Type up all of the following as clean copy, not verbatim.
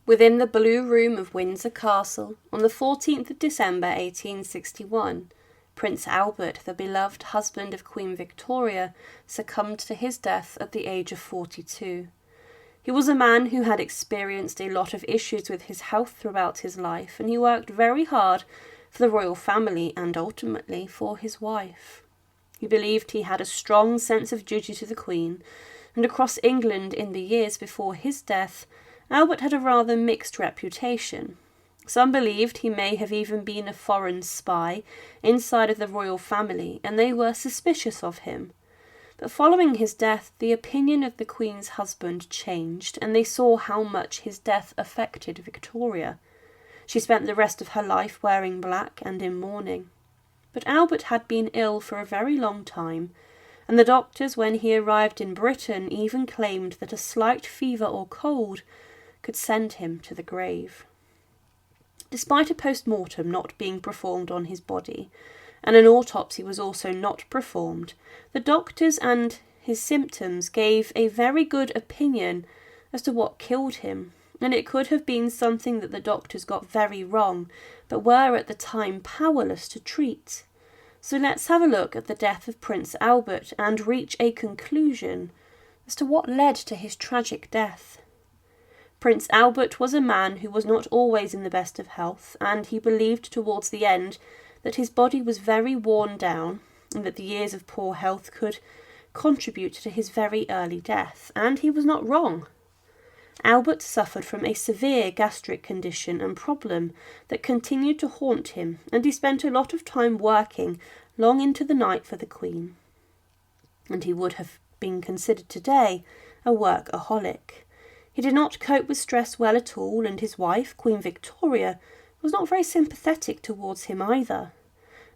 Within the Blue Room of Windsor Castle, on the 14th of December 1861, Prince Albert, the beloved husband of Queen Victoria, succumbed to his death at the age of 42. He was a man who had experienced a lot of issues with his health throughout his life, and he worked very hard for the royal family and ultimately for his wife. He believed he had a strong sense of duty to the Queen, and across England in the years before his death, Albert had a rather mixed reputation. Some believed he may have even been a foreign spy inside of the royal family, and they were suspicious of him. But following his death, the opinion of the Queen's husband changed, and they saw how much his death affected Victoria. She spent the rest of her life wearing black and in mourning. But Albert had been ill for a very long time, and the doctors, when he arrived in Britain, even claimed that a slight fever or cold could send him to the grave. Despite a postmortem not being performed on his body, and an autopsy was also not performed, the doctors and his symptoms gave a very good opinion as to what killed him, and it could have been something that the doctors got very wrong, but were at the time powerless to treat. So let's have a look at the death of Prince Albert and reach a conclusion as to what led to his tragic death. Prince Albert was a man who was not always in the best of health, and he believed towards the end that his body was very worn down and that the years of poor health could contribute to his very early death, and he was not wrong. Albert suffered from a severe gastric condition and problem that continued to haunt him, and he spent a lot of time working long into the night for the Queen. And he would have been considered today a workaholic. He did not cope with stress well at all, and his wife, Queen Victoria, was not very sympathetic towards him either.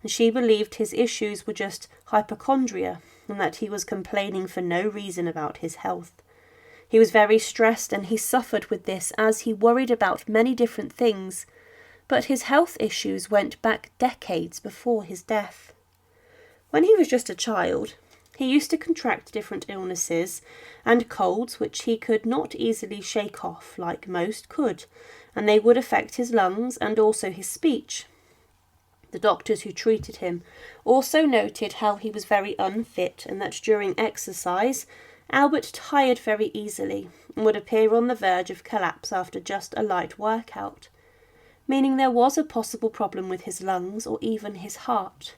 And she believed his issues were just hypochondria, and that he was complaining for no reason about his health. He was very stressed, and he suffered with this as he worried about many different things, but his health issues went back decades before his death. When he was just a child, he used to contract different illnesses and colds which he could not easily shake off like most could, and they would affect his lungs and also his speech. The doctors who treated him also noted how he was very unfit, and that during exercise, Albert tired very easily and would appear on the verge of collapse after just a light workout, meaning there was a possible problem with his lungs or even his heart.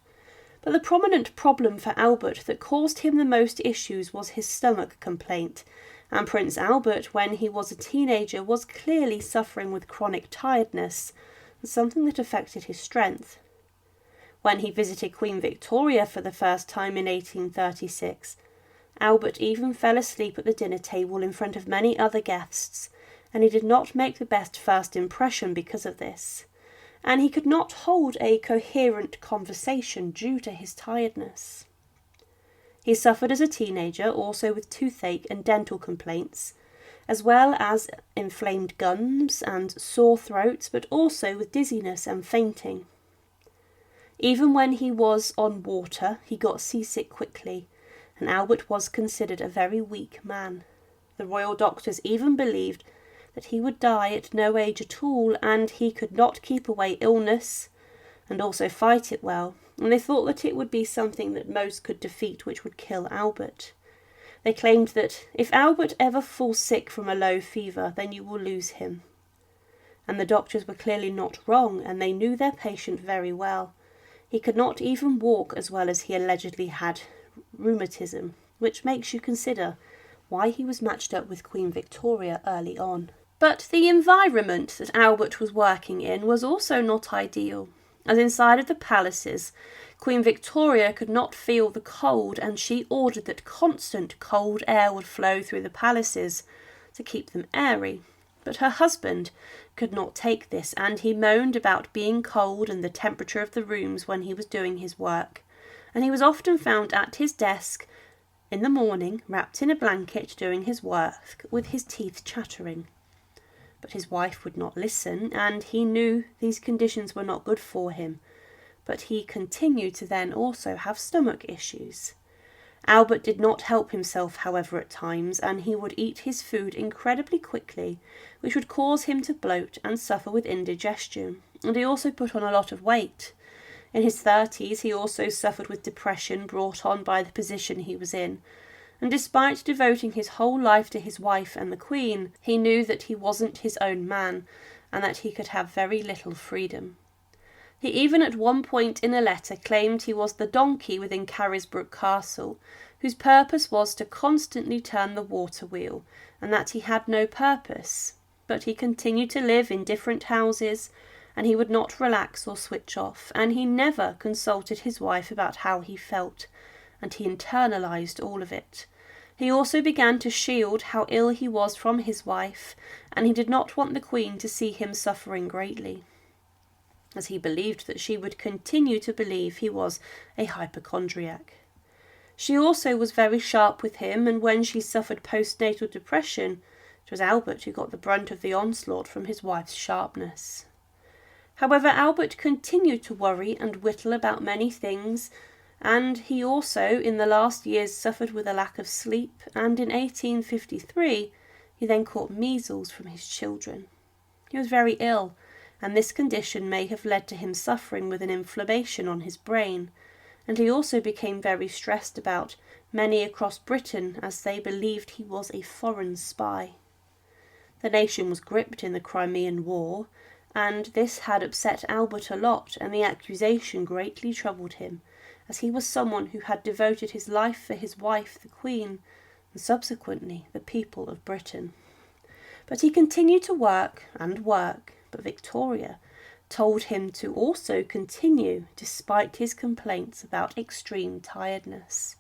But the prominent problem for Albert that caused him the most issues was his stomach complaint, and Prince Albert, when he was a teenager, was clearly suffering with chronic tiredness, something that affected his strength. When he visited Queen Victoria for the first time in 1836, Albert even fell asleep at the dinner table in front of many other guests, and he did not make the best first impression because of this, and he could not hold a coherent conversation due to his tiredness. He suffered as a teenager also with toothache and dental complaints, as well as inflamed gums and sore throats, but also with dizziness and fainting. Even when he was on water, he got seasick quickly, and Albert was considered a very weak man. The royal doctors even believed that he would die at no age at all, and he could not keep away illness and also fight it well, and they thought that it would be something that most could defeat, which would kill Albert. They claimed that if Albert ever falls sick from a low fever, then you will lose him. And the doctors were clearly not wrong, and they knew their patient very well. He could not even walk as well as he allegedly had rheumatism, which makes you consider why he was matched up with Queen Victoria early on. But the environment that Albert was working in was also not ideal, as inside of the palaces, Queen Victoria could not feel the cold, and she ordered that constant cold air would flow through the palaces to keep them airy. But her husband could not take this, and he moaned about being cold and the temperature of the rooms when he was doing his work, and he was often found at his desk in the morning, wrapped in a blanket, doing his work, with his teeth chattering. But his wife would not listen, and he knew these conditions were not good for him, but he continued to then also have stomach issues. Albert did not help himself, however, at times, and he would eat his food incredibly quickly, which would cause him to bloat and suffer with indigestion, and he also put on a lot of weight. In his 30s, he also suffered with depression brought on by the position he was in, and despite devoting his whole life to his wife and the Queen, he knew that he wasn't his own man, and that he could have very little freedom. He even at one point in a letter claimed he was the donkey within Carisbrooke Castle, whose purpose was to constantly turn the water wheel, and that he had no purpose. But he continued to live in different houses, and he would not relax or switch off, and he never consulted his wife about how he felt, and he internalised all of it. He also began to shield how ill he was from his wife, and he did not want the Queen to see him suffering greatly, as he believed that she would continue to believe he was a hypochondriac. She also was very sharp with him, and when she suffered postnatal depression, it was Albert who got the brunt of the onslaught from his wife's sharpness. However, Albert continued to worry and whittle about many things, and he also in the last years suffered with a lack of sleep, and in 1853 he then caught measles from his children. He was very ill, and this condition may have led to him suffering with an inflammation on his brain, and he also became very stressed about many across Britain as they believed he was a foreign spy. The nation was gripped in the Crimean War, and this had upset Albert a lot, and the accusation greatly troubled him, as he was someone who had devoted his life for his wife, the Queen, and subsequently the people of Britain. But he continued to work and work, but Victoria told him to also continue despite his complaints about extreme tiredness.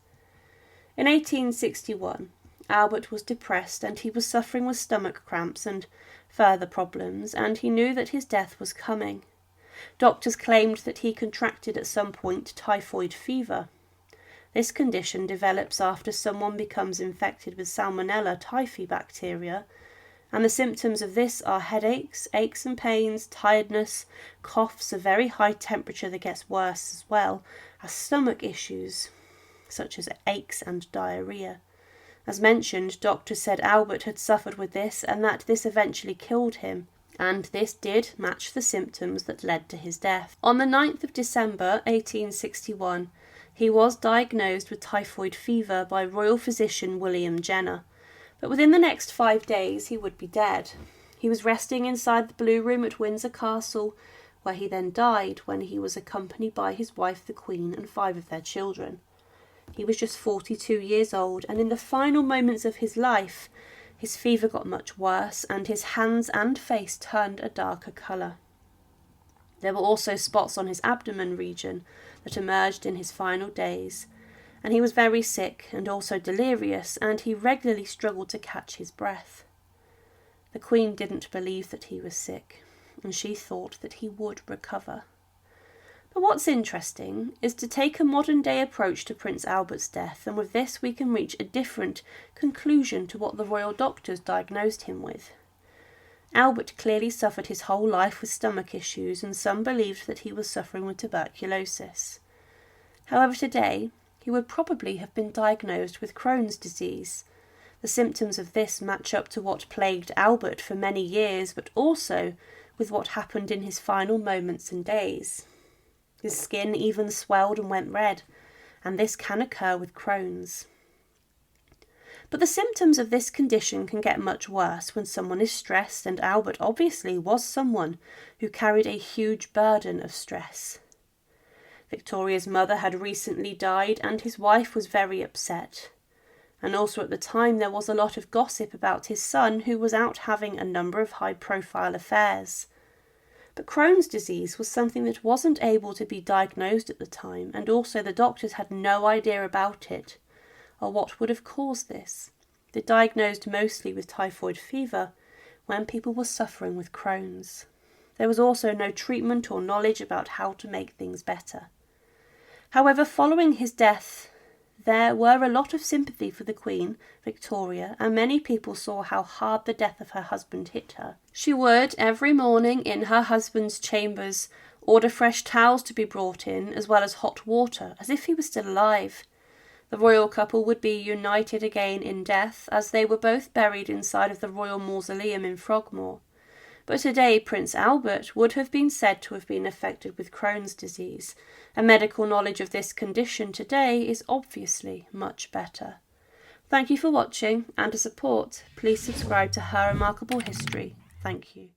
In 1861, Albert was depressed and he was suffering with stomach cramps and further problems, and he knew that his death was coming. Doctors claimed that he contracted at some point typhoid fever. This condition develops after someone becomes infected with Salmonella typhi bacteria, and the symptoms of this are headaches, aches and pains, tiredness, coughs, a very high temperature that gets worse as well as stomach issues, such as aches and diarrhoea. As mentioned, doctors said Albert had suffered with this and that this eventually killed him, and this did match the symptoms that led to his death. On the 9th of December 1861, he was diagnosed with typhoid fever by royal physician William Jenner, but within the next 5 days he would be dead. He was resting inside the Blue Room at Windsor Castle, where he then died when he was accompanied by his wife the Queen and 5 of their children. He was just 42 years old, and in the final moments of his life, his fever got much worse and his hands and face turned a darker colour. There were also spots on his abdomen region that emerged in his final days, and he was very sick and also delirious, and he regularly struggled to catch his breath. The Queen didn't believe that he was sick, and she thought that he would recover. But what's interesting is to take a modern-day approach to Prince Albert's death, and with this we can reach a different conclusion to what the royal doctors diagnosed him with. Albert clearly suffered his whole life with stomach issues, and some believed that he was suffering with tuberculosis. However, today he would probably have been diagnosed with Crohn's disease. The symptoms of this match up to what plagued Albert for many years, but also with what happened in his final moments and days. His skin even swelled and went red, and this can occur with Crohn's. But the symptoms of this condition can get much worse when someone is stressed, and Albert obviously was someone who carried a huge burden of stress. Victoria's mother had recently died, and his wife was very upset. And also at the time there was a lot of gossip about his son, who was out having a number of high-profile affairs. But Crohn's disease was something that wasn't able to be diagnosed at the time, and also the doctors had no idea about it, or what would have caused this. They diagnosed mostly with typhoid fever when people were suffering with Crohn's. There was also no treatment or knowledge about how to make things better. However, following his death, there were a lot of sympathy for the Queen, Victoria, and many people saw how hard the death of her husband hit her. She would, every morning in her husband's chambers, order fresh towels to be brought in, as well as hot water, as if he was still alive. The royal couple would be united again in death, as they were both buried inside of the royal mausoleum in Frogmore. But today Prince Albert would have been said to have been affected with Crohn's disease, and medical knowledge of this condition today is obviously much better. Thank you for watching, and to support, please subscribe to Her Remarkable History. Thank you.